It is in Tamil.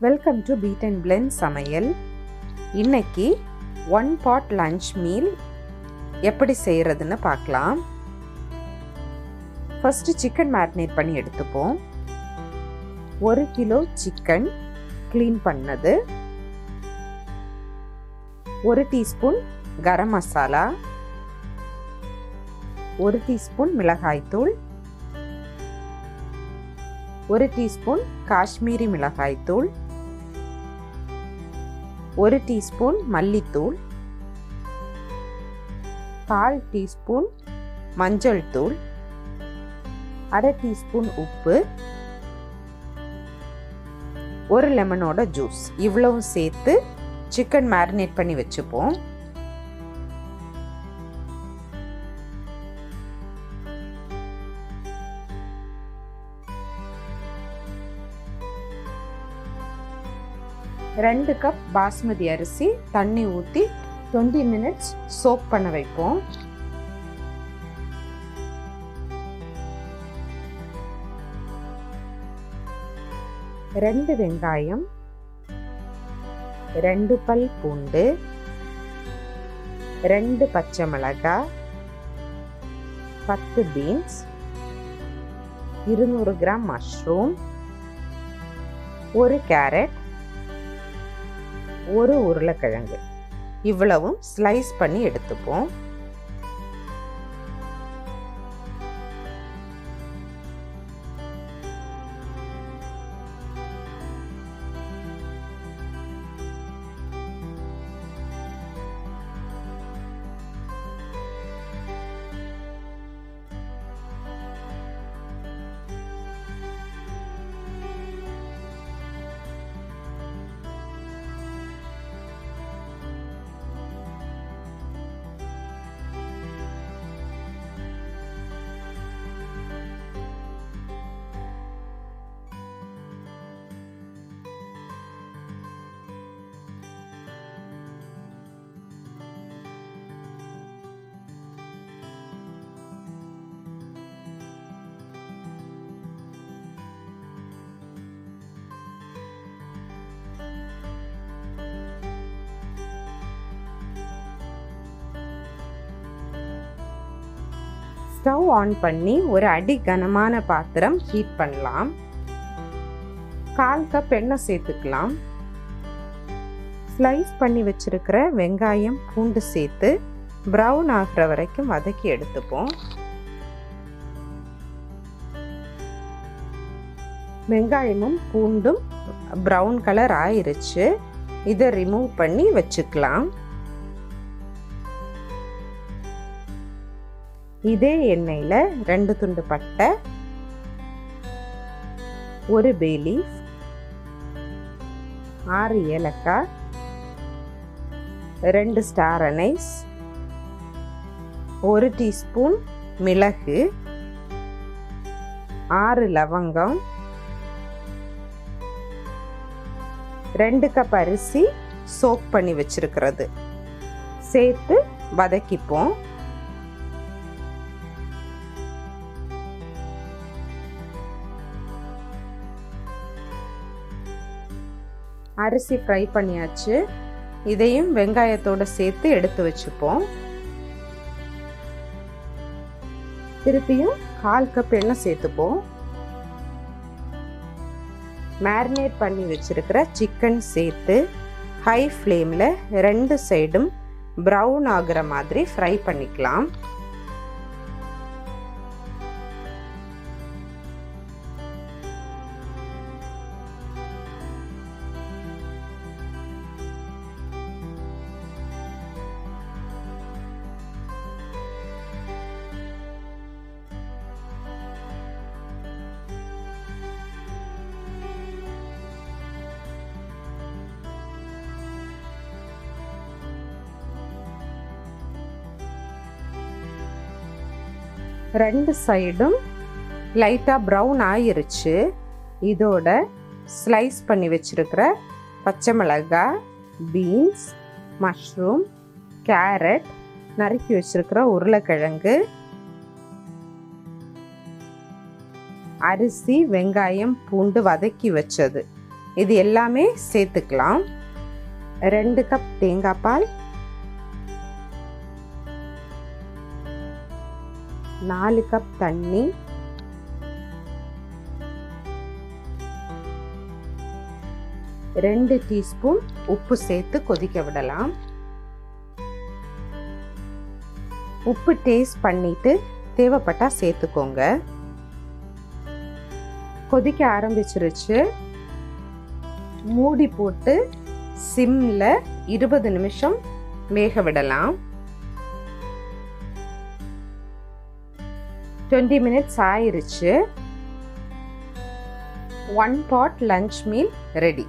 Welcome to beat and blend சமையல். இன்னைக்கு 1 pot லஞ்ச் மீல் எப்படி செய்கிறதுன்னு பார்க்கலாம். ஃபஸ்ட்டு சிக்கன் மேரினேட் பண்ணி எடுத்துப்போம். 1 கிலோ சிக்கன் க்ளீன் பண்ணது, 1 டீஸ்பூன் கரம் மசாலா, 1 டீஸ்பூன் மிளகாய்த்தூள், 1 டீஸ்பூன் காஷ்மீரி மிளகாய்த்தூள், 1 டீஸ்பூன் மல்லித்தூள், 1/4 டீஸ்பூன் மஞ்சள் தூள், 1/2 டீஸ்பூன் உப்பு, 1 லெமனோட ஜூஸ். இவ்வளவும் சேர்த்து சிக்கன் மேரினேட் பண்ணி வச்சுப்போம். ரெண்டு கப் பாஸ்மதி அரிசி தண்ணி ஊற்றி 20 minutes சோக் பண்ண வைப்போம். ரெண்டு வெங்காயம், 2 பல் பூண்டு, 2 பச்சை மிளகாய், 10 பீன்ஸ், 200 கிராம் மஷ்ரூம், 1 கேரட், 1 உருளைக்கிழங்கு. இவ்வளவும் ஸ்லைஸ் பண்ணி எடுத்துப்போம். ஸ்டவ் ஆன் பண்ணி ஒரு அடி கனமான பாத்திரம் ஹீட் பண்ணலாம். 1/4 கப் எண்ணெய் சேர்த்துக்கலாம். ஸ்லைஸ் பண்ணி வச்சிருக்கிற வெங்காயம் பூண்டு சேர்த்து ப்ரௌன் ஆகிற வரைக்கும் வதக்கி எடுத்துப்போம். வெங்காயமும் பூண்டும் ப்ரௌன் கலர் ஆயிருச்சு. இதை ரிமூவ் பண்ணி வச்சுக்கலாம். இதே எண்ணெயில் 2 துண்டு பட்டை, 1 பே லீஃப், 6 ஏலக்காய், 2 ஸ்டார் அனைஸ், 1 டீஸ்பூன் மிளகு, 6 லவங்கம், 2 கப் அரிசி சோக் பண்ணி வச்சிருக்கிறது சேர்த்து வதக்கிப்போம். அரிசி ஃப்ரை பண்ணியாச்சு. இதையும் வெங்காயத்தோட சேர்த்து எடுத்து வச்சுப்போம். திருப்பியும் 1/4 கப் எண்ணெய் சேர்த்துப்போம். மேரினேட் பண்ணி வச்சிருக்கிற சிக்கன் சேர்த்து ஹை ஃப்ளேமில் 2 சைடும் ப்ரௌன் ஆகிற மாதிரி ஃப்ரை பண்ணிக்கலாம். ரெண்டு சைடும் லைட்டாக ப்ரௌன் ஆயிருச்சு. இதோட ஸ்லைஸ் பண்ணி வச்சிருக்கிற பச்சை மிளகாய், பீன்ஸ், மஷ்ரூம், கேரட், நறுக்கி வச்சிருக்கிற உருளைக்கிழங்கு, அரிசி, வெங்காயம், பூண்டு வதக்கி வச்சது இது எல்லாமே சேர்த்துக்கலாம். 2 கப் தேங்காய் பால், 4 கப் தண்ணி, 2 டீஸ்பூன் உப்பு சேர்த்து கொதிக்க விடலாம். உப்பு டேஸ்ட் பண்ணிட்டு தேவைப்பட்டா சேர்த்துக்கோங்க. கொதிக்க ஆரம்பிச்சிருச்சு. மூடி போட்டு சிம்ல 20 நிமிஷம் வேக விடலாம். 20 மினிட்ஸ் ஆயிருச்சு. 1 pot லஞ்ச் மீல் ரெடி.